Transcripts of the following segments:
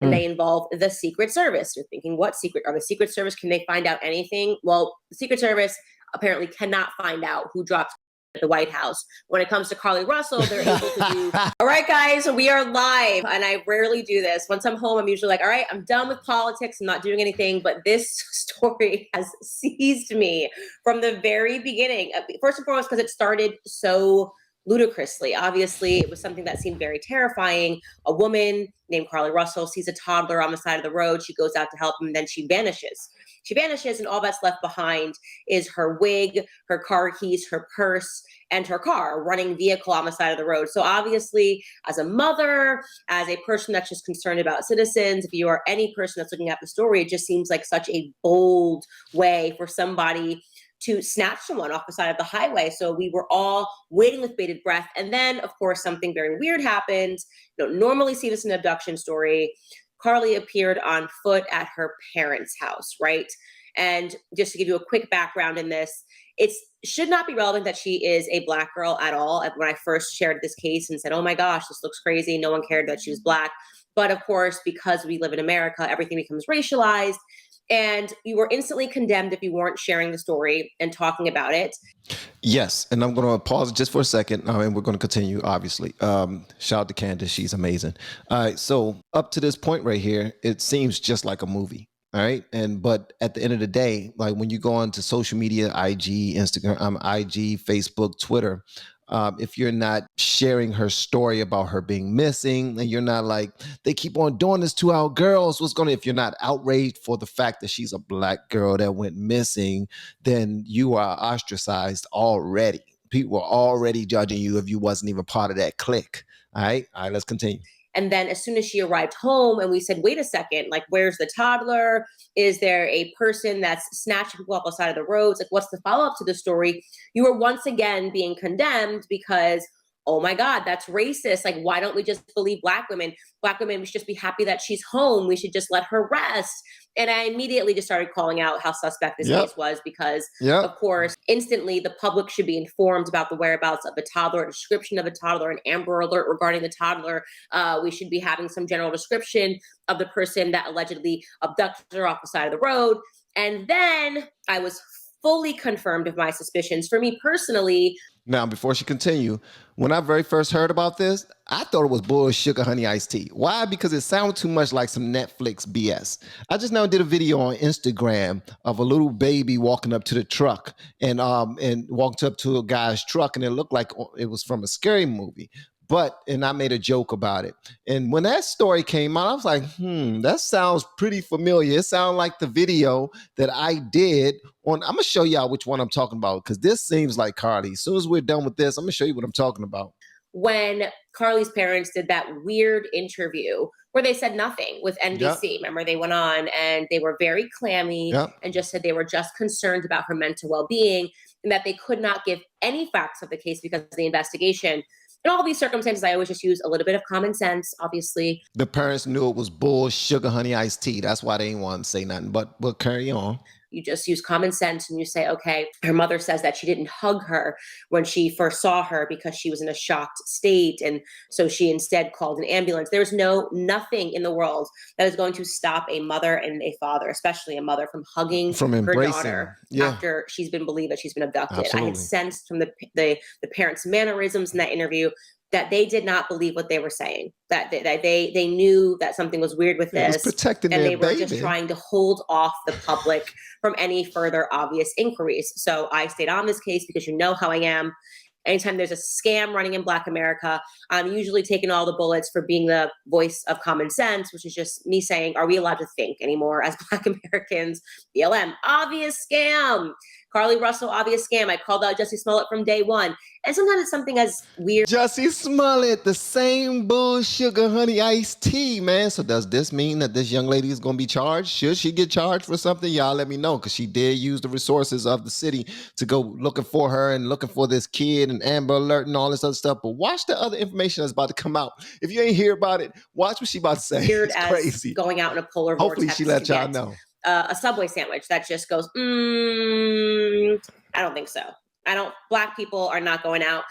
and they involve the Secret Service. You're thinking, what secret? Are the Secret Service, can they find out anything? Well, the Secret Service apparently cannot find out who dropped at the White House. When it comes to Carlee Russell, they're able to do, all right, guys, we are live. And I rarely do this. Once I'm home, I'm usually like, all right, I'm done with politics. I'm not doing anything. But this story has seized me from the very beginning. First and foremost, because it started so ludicrously. Obviously, it was something that seemed very terrifying. A woman named Carlee Russell sees a toddler on the side of the road. She goes out to help him, and then she vanishes. She vanishes, and all that's left behind is her wig, her car keys, her purse, and her car, running vehicle on the side of the road. So obviously, as a mother, as a person that's just concerned about citizens, if you are any person that's looking at the story, it just seems like such a bold way for somebody to snatch someone off the side of the highway. So we were all waiting with bated breath. And then, of course, something very weird happened. You don't normally see this in an abduction story. Carlee appeared on foot at her parents' house, right? And just to give you a quick background in this, it should not be relevant that she is a Black girl at all. When I first shared this case and said, oh my gosh, this looks crazy, no one cared that she was Black. But of course, because we live in America, everything becomes racialized. And you were instantly condemned if you weren't sharing the story and talking about it. Yes, and I'm going to pause just for a second, and we're going to continue, obviously. Shout out to Candace. She's amazing. All right, so up to this point right here, it seems just like a movie. All right. But at the end of the day, like when you go onto social media, IG, Instagram, IG, Facebook, Twitter, if you're not sharing her story about her being missing, and you're not like, they keep on doing this to our girls, if you're not outraged for the fact that she's a Black girl that went missing, then you are ostracized already. People are already judging you if you wasn't even part of that clique. All right, let's continue. And then as soon as she arrived home and we said, wait a second, like, where's the toddler? Is there a person that's snatching people off the side of the roads? Like, what's the follow-up to the story? You were once again being condemned because, oh my God, that's racist. Like, why don't we just believe Black women? Black women, we should just be happy that she's home. We should just let her rest. And I immediately just started calling out how suspect this case was because, of course, instantly the public should be informed about the whereabouts of the toddler, a description of the toddler, an Amber Alert regarding the toddler. We should be having some general description of the person that allegedly abducted her off the side of the road. And then I was fully confirmed of my suspicions. For me personally, now, before she continue, when I very first heard about this, I thought it was bull sugar honey iced tea. Why? Because it sounded too much like some Netflix BS. I just now did a video on Instagram of a little baby walking up to the truck and walked up to a guy's truck, and it looked like it was from a scary movie. And I made a joke about it. And when that story came out, I was like, that sounds pretty familiar. It sounds like the video that I did on, I'm going to show y'all which one I'm talking about, because this seems like Carlee. As soon as we're done with this, I'm going to show you what I'm talking about. When Carlee's parents did that weird interview where they said nothing with NBC. Remember, they went on and they were very clammy and just said they were just concerned about her mental well-being and that they could not give any facts of the case because of the investigation. In all these circumstances, I always just use a little bit of common sense, obviously. The parents knew it was bull sugar honey iced tea. That's why they didn't want to say nothing, but we'll carry on. You just use common sense and you say, okay, her mother says that she didn't hug her when she first saw her because she was in a shocked state. And so she instead called an ambulance. There's nothing in the world that is going to stop a mother and a father, especially a mother, from hugging her daughter after she's been believed that she's been abducted. Absolutely. I had sensed from the parents' mannerisms in that interview that they did not believe what they were saying, that they knew that something was weird with this, and they were just trying to hold off the public from any further obvious inquiries. So I stayed on this case because you know how I am. Anytime there's a scam running in Black America, I'm usually taking all the bullets for being the voice of common sense, which is just me saying, are we allowed to think anymore as Black Americans? BLM, obvious scam. Carlee Russell, obvious scam. I called out Jussie Smollett from day one. And sometimes it's something as weird. Jussie Smollett, the same bull sugar honey iced tea, man. So does this mean that this young lady is going to be charged? Should she get charged for something? Y'all let me know, because she did use the resources of the city to go looking for her and looking for this kid and Amber Alert and all this other stuff. But watch the other information that's about to come out. If you ain't hear about it, watch what she about to say. Weird it's as crazy. Going out in a polar Hopefully vortex she let y'all know. A Subway sandwich that just goes, I don't think so. Black people are not going out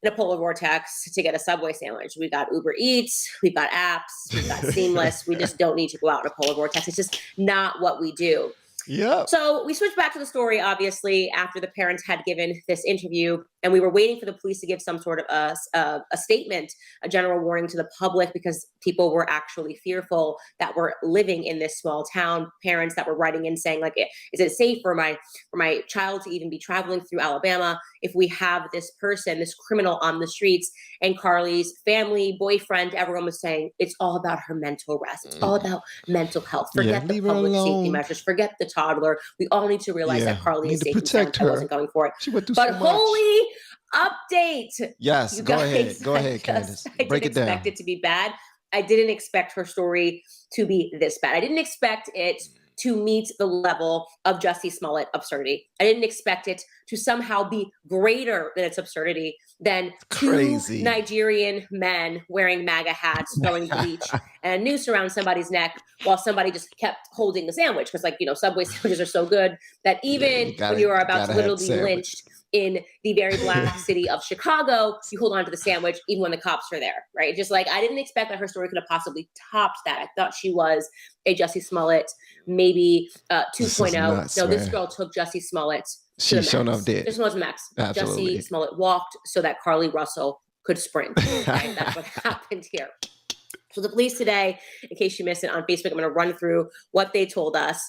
in a polar vortex to get a Subway sandwich. We got Uber Eats, we've got apps, we've got Seamless. We just don't need to go out in a polar vortex. It's just not what we do. Yeah. So we switched back to the story, obviously, after the parents had given this interview, and we were waiting for the police to give some sort of a statement, a general warning to the public, because people were actually fearful that were living in this small town. Parents that were writing in saying, like, is it safe for my child to even be traveling through Alabama if we have this person, this criminal on the streets? And Carlee's family, boyfriend, everyone was saying it's all about her mental rest. It's all about mental health. Forget the public safety measures. Forget the toddler. We all need to realize that Carlee is safe and sound. I wasn't going for it. She went through But so much. holy update. Yes, You go guys, ahead, Candace. Break it down. I didn't expect it to be bad. I didn't expect her story to be this bad. I didn't expect it to meet the level of Jussie Smollett absurdity. I didn't expect it to somehow be greater than its absurdity than two Nigerian men wearing MAGA hats, throwing bleach and a noose around somebody's neck while somebody just kept holding the sandwich. Because, like, you know, Subway sandwiches are so good that even when you are about to literally be lynched in the very black city of Chicago, you hold on to the sandwich even when the cops are there, right? Just like, I didn't expect that her story could have possibly topped that. I thought she was a Jussie Smollett, maybe 2.0. No, this girl took Jussie Smollett to the max. This was max. Absolutely. Jussie Smollett walked so that Carlee Russell could sprint. Right? That's what happened here. So the police today, in case you missed it on Facebook, I'm going to run through what they told us.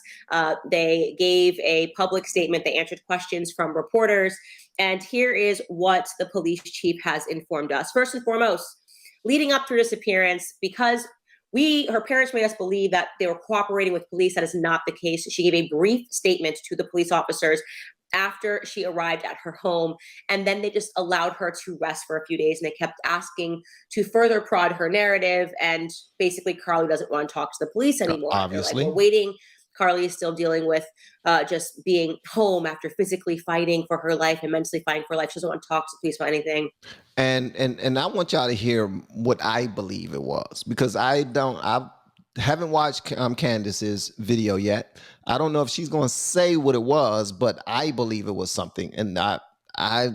They gave a public statement. They answered questions from reporters. And here is what the police chief has informed us. First and foremost, leading up to her disappearance, because her parents made us believe that they were cooperating with police. That is not the case. She gave a brief statement to the police officers after she arrived at her home, and then they just allowed her to rest for a few days, and they kept asking to further prod her narrative, and basically Carlee doesn't want to talk to the police anymore. Obviously. Like, we're waiting. Carlee is still dealing with just being home after physically fighting for her life and mentally fighting for her life. She doesn't want to talk to the police about anything. And I want y'all to hear what I believe it was, because I haven't watched Candace's video yet. I don't know if she's going to say what it was, but I believe it was something, and I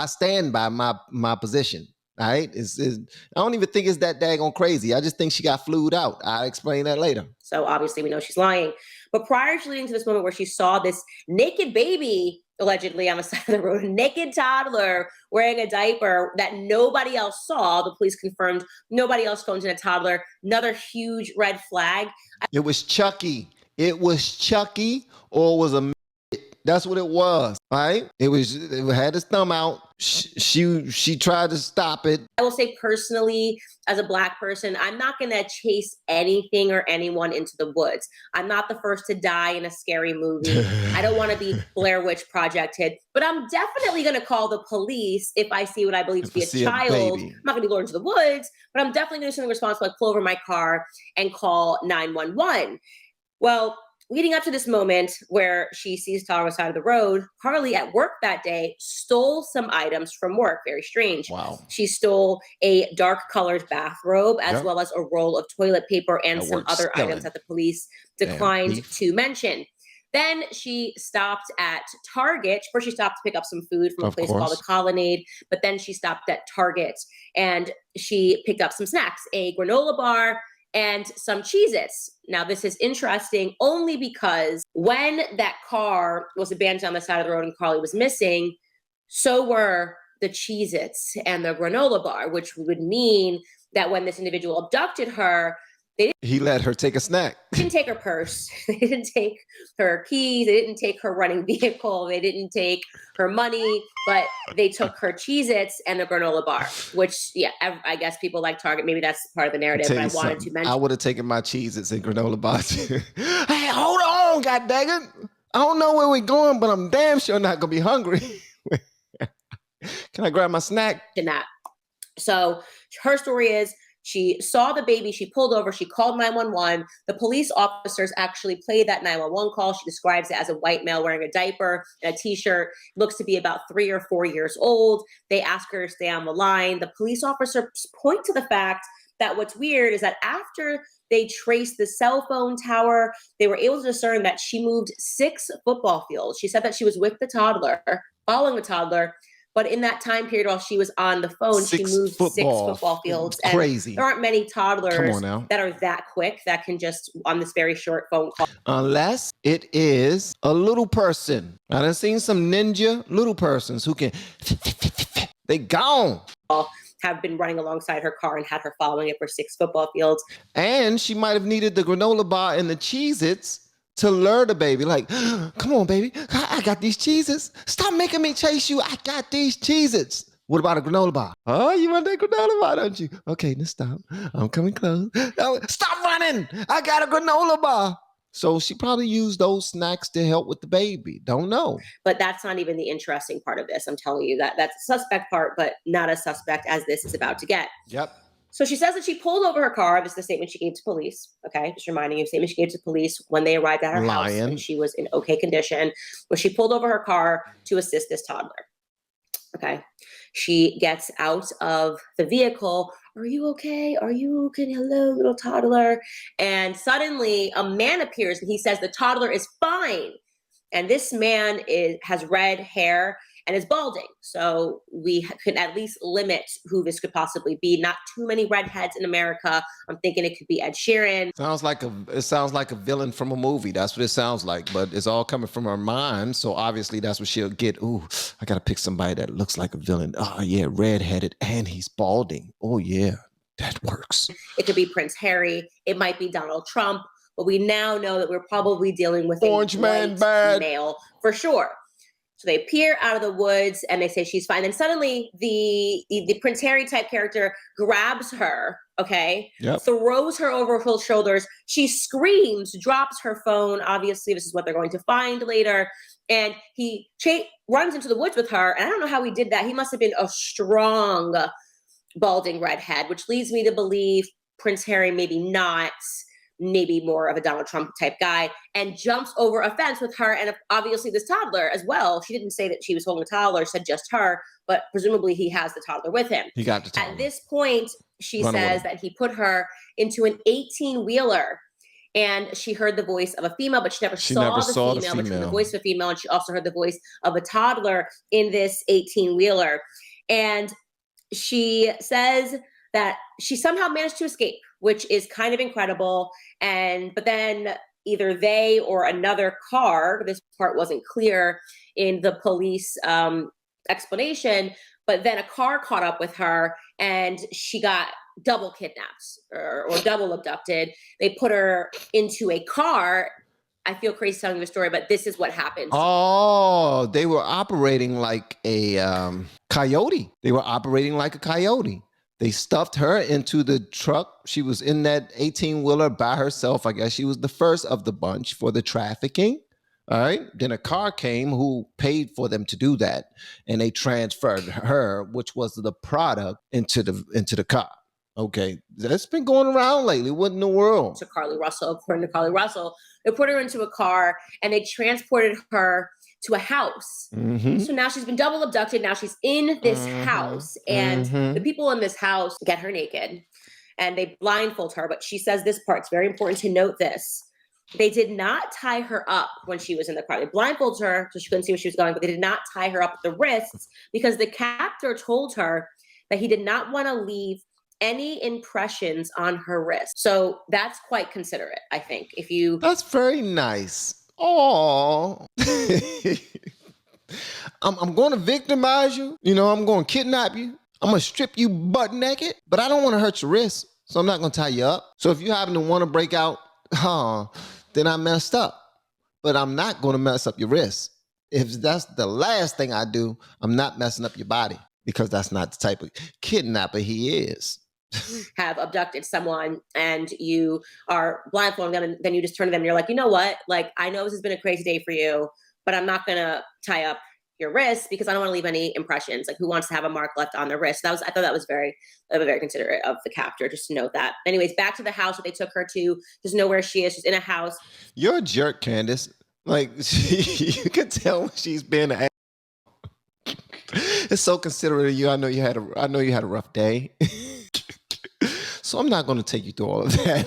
stand by my position. All right, I don't even think it's that daggone crazy. I just think she got flued out. I'll explain that later. So obviously we know she's lying. But prior to leading to this moment where she saw this naked baby allegedly on the side of the road, a naked toddler wearing a diaper that nobody else saw, the police confirmed nobody else phoned in a toddler. Another huge red flag. It was Chucky. It was Chucky, or it was a. That's what it was, right? It had his thumb out. She tried to stop it. I will say personally, as a Black person, I'm not going to chase anything or anyone into the woods. I'm not the first to die in a scary movie. I don't want to be Blair Witch Projected, but I'm definitely going to call the police if I see what I believe to be a child. I'm not going to be lured into the woods, but I'm definitely going to do something responsible, like pull over my car and call 911. Well, leading up to this moment where she sees Tyler on the side of the road, Carlee at work that day stole some items from work. Very strange. Wow. She stole a dark colored bathrobe as well as a roll of toilet paper and some other items that the police declined to mention. Then she stopped at Target. First, she stopped to pick up some food from a place called the Colonnade, but then she stopped at Target and she picked up some snacks, a granola bar, and some Cheez-Its. Now, this is interesting only because when that car was abandoned on the side of the road and Carlee was missing, so were the Cheez-Its and the granola bar, which would mean that when this individual abducted her, he let her take a snack. They didn't take her purse. They didn't take her keys. They didn't take her running vehicle. They didn't take her money, but they took her Cheez-Its and the granola bar, which, yeah, I guess people like Target. Maybe that's part of the narrative, but I wanted to mention. I would have taken my Cheez-Its and granola bars. Hey, hold on, god dang it. I don't know where we're going, but I'm damn sure not going to be hungry. Can I grab my snack? So her story is, she saw the baby, she pulled over, she called 911. The police officers actually played that 911 call. She describes it as a white male wearing a diaper and a t-shirt, looks to be about 3 or 4 years old. They ask her to stay on the line. The police officers point to the fact that what's weird is that after they traced the cell phone tower, they were able to discern that she moved 6 football fields. She said that she was with the toddler, following the toddler, But in that time period, while she was on the phone, she moved 6 football fields. Crazy. And there aren't many toddlers now. that are that quick that can just, on this very short phone call. Unless it is a little person. I done seen some ninja little persons who can, they gone. Have been running alongside her car and had her following it for 6 football fields. And she might have needed the granola bar and the Cheez-Its to lure the baby. Like, come on, baby. I got these Cheez-Its. Stop making me chase you. I got these Cheez-Its. What about a granola bar? Oh, you want that granola bar, don't you? Okay, now stop. I'm coming close. Oh, stop running. I got a granola bar. So she probably used those snacks to help with the baby. Don't know. But that's not even the interesting part of this. I'm telling you that's a suspect part, but not as suspect as this is about to get. Yep. So she says that she pulled over her car. This is the statement she gave to police. Okay, just reminding you, statement she gave to police when they arrived at her house and she was in okay condition. But she pulled over her car to assist this toddler. Okay, she gets out of the vehicle. Are you okay? Are you okay? Hello, little toddler. And suddenly a man appears and he says the toddler is fine. And this man has red hair and is balding. So we could at least limit who this could possibly be. Not too many redheads in America. I'm thinking it could be Ed Sheeran. It sounds like a villain from a movie. That's what it sounds like. But it's all coming from her mind. So obviously that's what she'll get. Ooh, I got to pick somebody that looks like a villain. Oh, yeah, redheaded and he's balding. Oh, yeah, that works. It could be Prince Harry. It might be Donald Trump. But we now know that we're probably dealing with Orange a man white male for sure. So they appear out of the woods and they say she's fine. And suddenly the Prince Harry type character grabs her, okay, throws her over her shoulders. She screams, drops her phone. Obviously, this is what they're going to find later. And he runs into the woods with her. And I don't know how he did that. He must have been a strong balding redhead, which leads me to believe Prince Harry maybe not. Maybe more of a Donald Trump type guy, and jumps over a fence with her and obviously this toddler as well. She didn't say that she was holding a toddler, said just her, but presumably he has the toddler with him. He got the toddler. At this point, she says that he put her into an 18-wheeler and she heard the voice of a female, but she never saw the female, but she heard the voice of a female, and she also heard the voice of a toddler in this 18-wheeler. And she says that she somehow managed to escape, which is kind of incredible. But then either they or another car, this part wasn't clear in the police explanation, but then a car caught up with her and she got double kidnapped or double abducted. They put her into a car. I feel crazy telling the story, but this is what happened. Oh, they were operating like a coyote. They were operating like a coyote. They stuffed her into the truck. She was in that 18-wheeler by herself. I guess she was the first of the bunch for the trafficking. All right. Then a car came who paid for them to do that. And they transferred her, which was the product, into the car. Okay. That's been going around lately. What in the world? To Carlee Russell, according to Carlee Russell, they put her into a car and they transported her to a house. Mm-hmm. So now she's been double abducted. Now she's in this house, and the people in this house get her naked and they blindfold her. But she says this part, it's very important to note this. They did not tie her up when she was in the car. They blindfolded her so she couldn't see where she was going, but they did not tie her up at the wrists because the captor told her that he did not want to leave any impressions on her wrist. So that's quite considerate, I think. That's very nice. Oh, I'm going to victimize you. You know, I'm going to kidnap you. I'm going to strip you butt naked, but I don't want to hurt your wrist. So I'm not going to tie you up. So if you happen to want to break out, then I messed up, but I'm not going to mess up your wrist. If that's the last thing I do, I'm not messing up your body because that's not the type of kidnapper he is. Have abducted someone and you are blindfolding them and then you just turn to them and you're like, you know what? Like, I know this has been a crazy day for you, but I'm not going to tie up your wrist because I don't want to leave any impressions. Like, who wants to have a mark left on their wrist? I thought that was very considerate of the captor, just to note that. Anyways, back to the house that they took her to. Just know where she is. She's in a house. You're a jerk, Candace. Like, you can tell when she's been an It's so considerate of you. I know you had a rough day. So I'm not going to take you through all of that.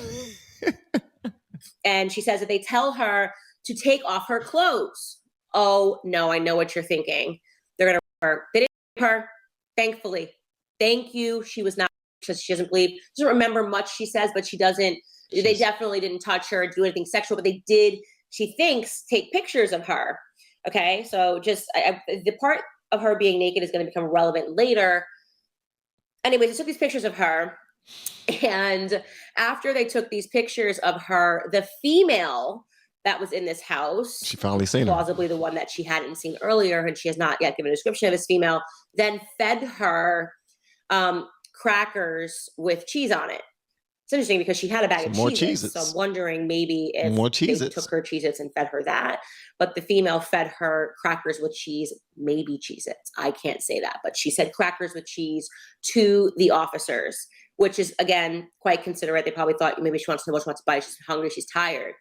And she says that they tell her to take off her clothes. Oh, no, I know what you're thinking. They're going to, they didn't her, thankfully. Thank you. She was not, because she doesn't remember much, she says, but she doesn't. They definitely didn't touch her, do anything sexual, but they did, she thinks, take pictures of her. Okay, so just the part of her being naked is going to become relevant later. Anyways, they took these pictures of her, and after they took these pictures of her, the female that was in this house, she finally seen plausibly the one that she hadn't seen earlier, and she has not yet given a description of this female, then fed her crackers with cheese on it. It's interesting because she had a bag of Cheez-Its, so I'm wondering maybe if they took her Cheez-Its and fed her that, but the female fed her crackers with cheese, maybe Cheez-Its. I can't say that, but she said crackers with cheese to the officers, which is, again, quite considerate. They probably thought maybe she wants to know what she wants to buy. She's hungry, she's tired.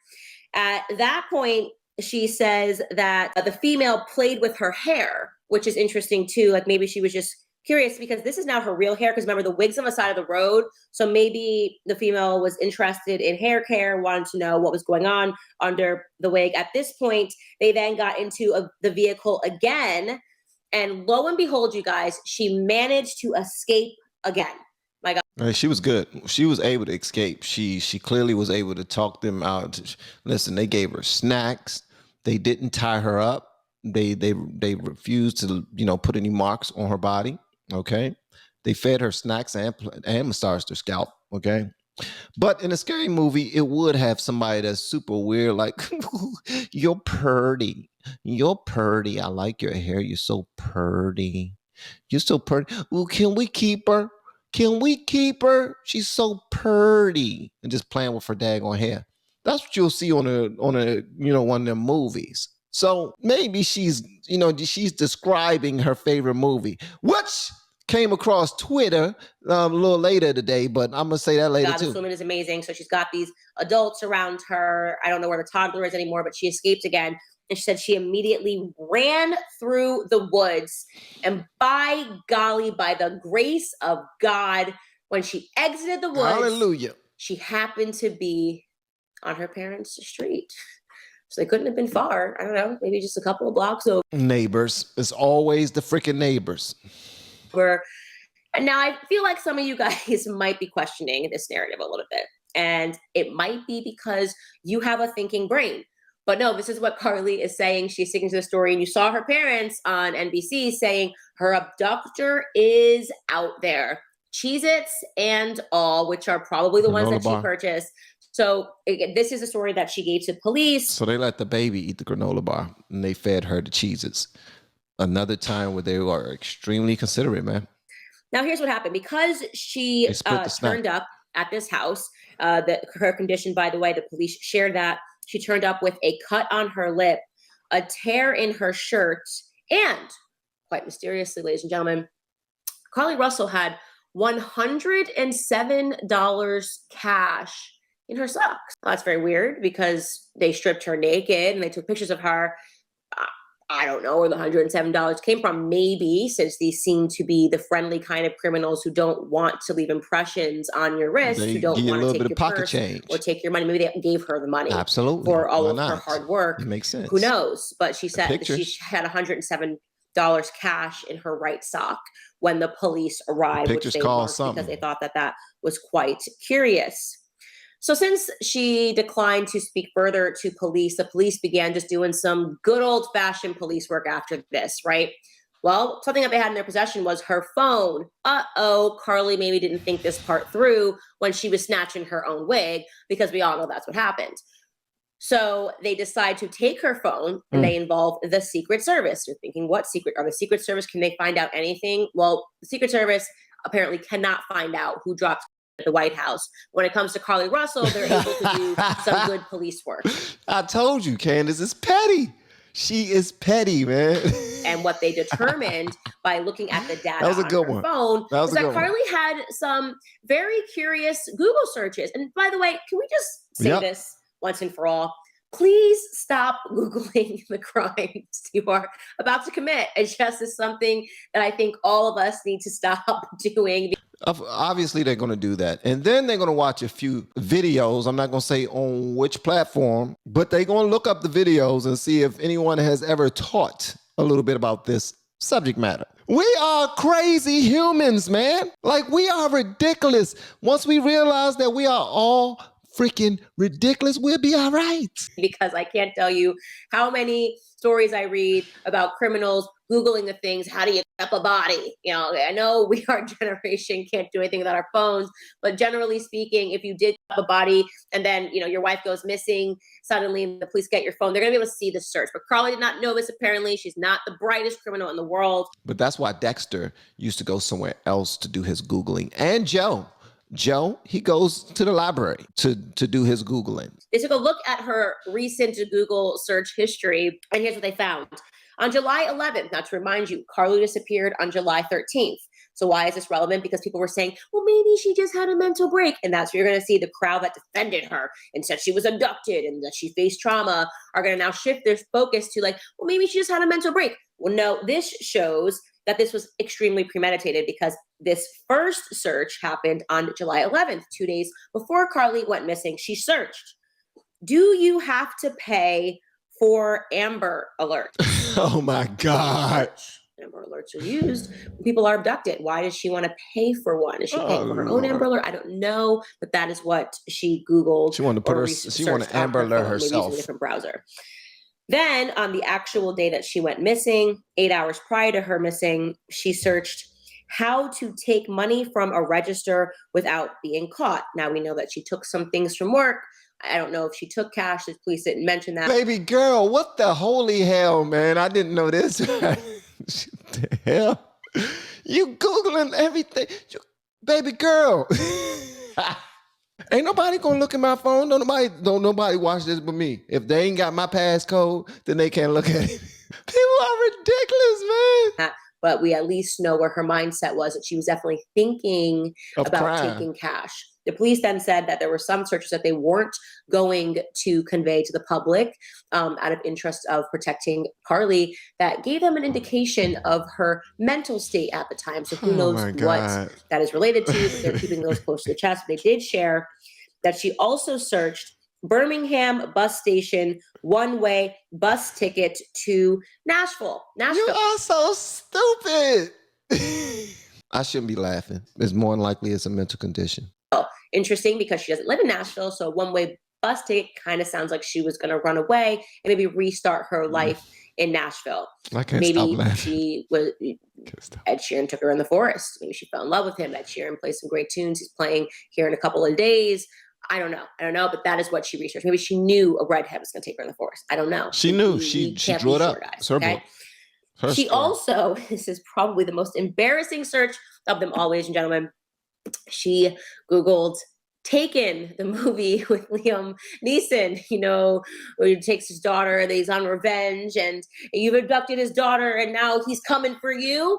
At that point, she says that the female played with her hair, which is interesting too. Like maybe she was just curious because this is now her real hair. Because remember, the wig's on the side of the road. So maybe the female was interested in hair care, wanted to know what was going on under the wig. At this point, they then got into the vehicle again. And lo and behold, you guys, she managed to escape again. My God. She was good. She was able to escape. She clearly was able to talk them out. Listen, they gave her snacks. They didn't tie her up. They refused to, put any marks on her body. Okay. They fed her snacks and massaged her scalp. Okay. But in a scary movie, it would have somebody that's super weird, like, you're purty. You're purty. I like your hair. You're so purty. You're so purty. Well, can we keep her? Can we keep her? She's so purty. And just playing with her daggone hair. That's what you'll see on a one of them movies. So maybe she's describing her favorite movie, which came across Twitter a little later today, but I'm gonna say that later too. This woman is amazing. So she's got these adults around her. I don't know where the toddler is anymore, but she escaped again. And she said she immediately ran through the woods. And by golly, by the grace of God, when she exited the woods, hallelujah, she happened to be on her parents' street. So they couldn't have been far. I don't know, maybe just a couple of blocks over. Neighbors. It's always the freaking neighbors. And now I feel like some of you guys might be questioning this narrative a little bit. And it might be because you have a thinking brain. But no, this is what Carlee is saying. She's sticking to the story. And you saw her parents on NBC saying her abductor is out there. Cheez-Its and all, which are probably the ones that she purchased. So this is a story that she gave to police. So they let the baby eat the granola bar and they fed her the Cheez-Its. Another time where they are extremely considerate, man. Now, here's what happened. Because she turned up at this house, her condition, by the way, the police shared that. She turned up with a cut on her lip, a tear in her shirt, and quite mysteriously, ladies and gentlemen, Carlee Russell had $107 cash in her socks. Well, that's very weird because they stripped her naked and they took pictures of her. I don't know where the $107 came from. Maybe, since these seem to be the friendly kind of criminals who don't want to leave impressions on your wrist, who don't want to take your purse change or take your money. Maybe they gave her the money for all of her hard work. It makes sense. Who knows? But she said she had $107 cash in her right sock when the police arrived, which they marked because they thought that was quite curious. So since she declined to speak further to police, the police began just doing some good old-fashioned police work after this, right? Well, something that they had in their possession was her phone. Carlee maybe didn't think this part through when she was snatching her own wig, because we all know that's what happened. So they decide to take her phone and they involve the Secret Service. You're thinking, what secret? Are the Secret Service, can they find out anything? Well, the Secret Service apparently cannot find out who dropped at the White House. When it comes to Carlee Russell, they're able to do some good police work. I told you, Candace is petty. She is petty, man. And what they determined by looking at the data on her phone is that Carlee had some very curious Google searches. And by the way, can we just say this once and for all? Please stop Googling the crimes you are about to commit. It just is something that I think all of us need to stop doing. Obviously, they're going to do that. And then they're going to watch a few videos. I'm not going to say on which platform, but they're going to look up the videos and see if anyone has ever taught a little bit about this subject matter. We are crazy humans, man. Like, we are ridiculous. Once we realize that we are all freaking ridiculous, we'll be all right. Because I can't tell you how many stories I read about criminals Googling the things, how do you up a body? You know, I know our generation can't do anything without our phones, but generally speaking, if you did up a body and then, you know, your wife goes missing, suddenly the police get your phone, they're going to be able to see the search. But Carlee did not know this, apparently. She's not the brightest criminal in the world. But that's why Dexter used to go somewhere else to do his Googling. And Joe, he goes to the library to do his Googling. They took a look at her recent Google search history, and here's what they found. On July 11th, now to remind you, Carlee disappeared on July 13th. So why is this relevant? Because people were saying, well, maybe she just had a mental break. And that's where you're going to see the crowd that defended her and said she was abducted and that she faced trauma are going to now shift their focus to like, well, maybe she just had a mental break. Well, no, this shows that this was extremely premeditated because this first search happened on July 11th, 2 days before Carlee went missing. She searched. Do you have to pay for Amber Alerts? Oh my God. Amber Alerts are used when people are abducted. Why does she want to pay for one? Is she paying for her own Amber Alert? I don't know, but that is what she Googled. She wanted to put she wanted Amber Alert herself. Maybe using a different browser. Then on the actual day that she went missing, 8 hours prior to her missing, she searched how to take money from a register without being caught. Now we know that she took some things from work. I don't know if she took cash. The police didn't mention that. Baby girl, what the holy hell, man? I didn't know this. The hell? You Googling everything. Baby girl. Ain't nobody gonna look at my phone. Don't nobody watch this but me. If they ain't got my passcode, then they can't look at it. People are ridiculous, man. But we at least know where her mindset was, that she was definitely thinking about taking cash. The police then said that there were some searches that they weren't going to convey to the public out of interest of protecting Carlee, that gave them an indication of her mental state at the time. So who knows what that is related to, but they're keeping those close to the chest. They did share that she also searched Birmingham bus station one-way bus ticket to Nashville. You are so stupid. I shouldn't be laughing. It's more than likely it's a mental condition. Interesting, because she doesn't live in Nashville, so a one-way bus ticket kind of sounds like she was going to run away and maybe restart her life in Nashville. I can't stop laughing. She was Ed Sheeran took her in the forest. Maybe she fell in love with him. Ed Sheeran plays some great tunes. He's playing here in a couple of days. I don't know, but that is what she researched. Maybe she knew a redhead was going to take her in the forest. I don't know. She knew. She drew it up. Okay? She also, this is probably the most embarrassing search of them all, ladies and gentlemen. She Googled Taken, the movie with Liam Neeson, you know, where he takes his daughter and he's on revenge and you've abducted his daughter and now he's coming for you.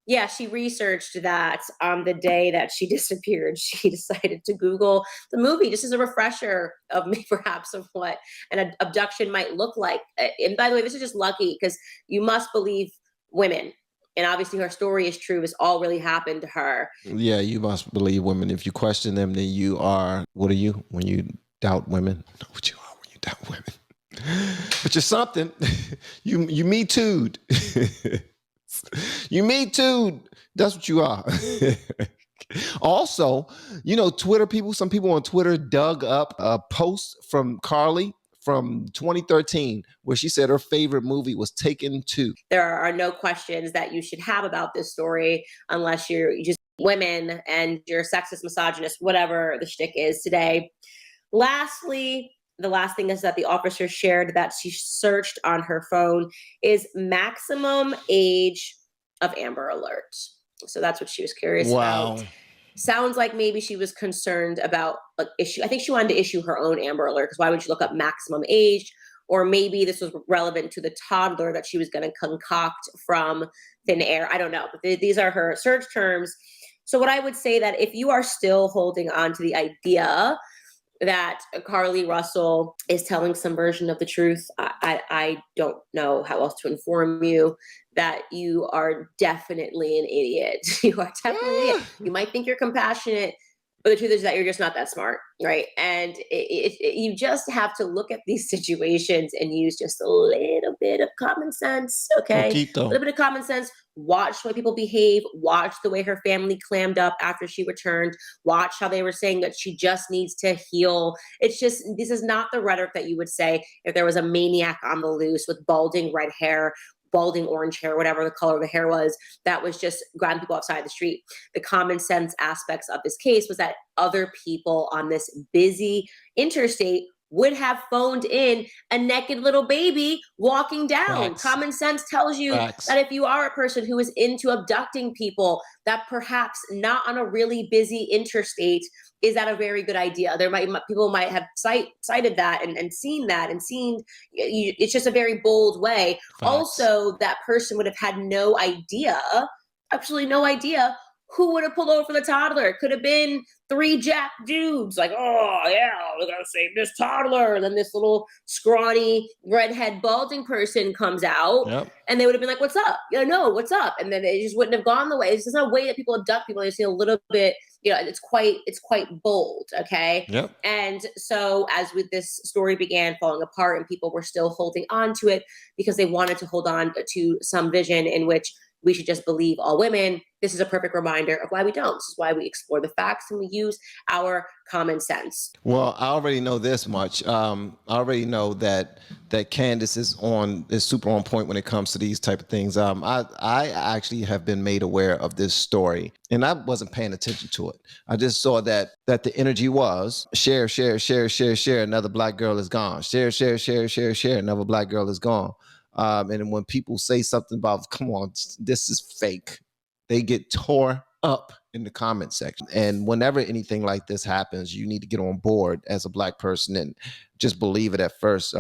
Yeah, she researched that on the day that she disappeared. She decided to Google the movie just as a refresher of me, perhaps, of what an abduction might look like. And by the way, this is just lucky because you must believe women. And obviously her story is true. It's all really happened to her. Yeah, you must believe women. If you question them, then you are, what are you when you doubt women? I know what you are when you doubt women. But you're something. You me too'd. You me too. That's what you are. Also, you know, Twitter people, some people on Twitter dug up a post from Carlee from 2013 where she said her favorite movie was Taken 2. There are no questions that you should have about this story unless you're just women and you're sexist, misogynist, whatever the shtick is today. Lastly, the last thing is that the officer shared that she searched on her phone is maximum age of Amber Alert. So that's what she was curious about. Sounds like maybe she was concerned about issue. I think she wanted to issue her own Amber Alert because why would you look up maximum age? Or maybe this was relevant to the toddler that she was going to concoct from thin air. I don't know, but these are her search terms. So what I would say that if you are still holding on to the idea that Carlee Russell is telling some version of the truth, I don't know how else to inform you that you are definitely an idiot. You are definitely an idiot. You might think you're compassionate. But the truth is that you're just not that smart, right? And you just have to look at these situations and use just a little bit of common sense, okay? A Poquito. little bit of common sense. Watch the way people behave. Watch the way her family clammed up after she returned. Watch how they were saying that she just needs to heal. It's just, this is not the rhetoric that you would say if there was a maniac on the loose with balding red hair, balding orange hair, whatever the color of the hair was, that was just grabbing people outside the street. The common sense aspects of this case was that other people on this busy interstate would have phoned in a naked little baby walking down. Facts. Common sense tells you Facts. that if you are a person who is into abducting people, that perhaps not on a really busy interstate is that a very good idea. People might have cited that and seen that and seen it's just a very bold way. Facts. Also, that person would have had no idea, absolutely no idea who would have pulled over for the toddler. It could have been 3 Jack dudes, like, oh yeah, we gotta save this toddler. And then this little scrawny redhead balding person comes out, Yep. and they would have been like, "What's up? No, what's up?" And then it just wouldn't have gone the way. It's just a way that people abduct people. They see a little bit, it's quite bold, okay? Yep. And so as with this story began falling apart, and people were still holding on to it because they wanted to hold on to some vision in which we should just believe all women. This is a perfect reminder of why we don't. This is why we explore the facts and we use our common sense. Well, I already know this much. I already know that Candace is super on point when it comes to these type of things. I actually have been made aware of this story, and I wasn't paying attention to it. I just saw that the energy was share, another Black girl is gone. Share, another Black girl is gone. And when people say something about, come on, this is fake, they get tore up in the comment section. And whenever anything like this happens, you need to get on board as a Black person and just believe it at first.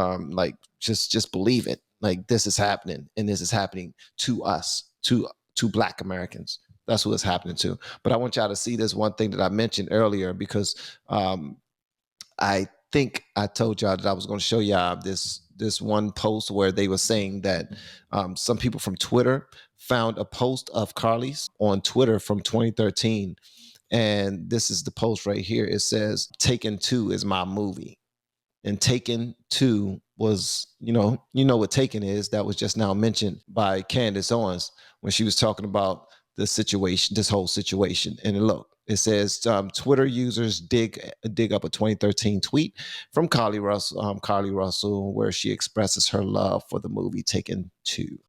Just believe it. Like, this is happening, and this is happening to us, to Black Americans. That's who it's happening to. But I want y'all to see this one thing that I mentioned earlier, because I think I told y'all that I was going to show y'all this one post where they were saying that some people from Twitter found a post of Carlee's on Twitter from 2013. And this is the post right here. It says, "Taken 2 is my movie." And Taken 2 was, you know what Taken is. That was just now mentioned by Candace Owens when she was talking about this whole situation. And look, it says Twitter users dig up a 2013 tweet from Carlee Russell, where she expresses her love for the movie Taken 2.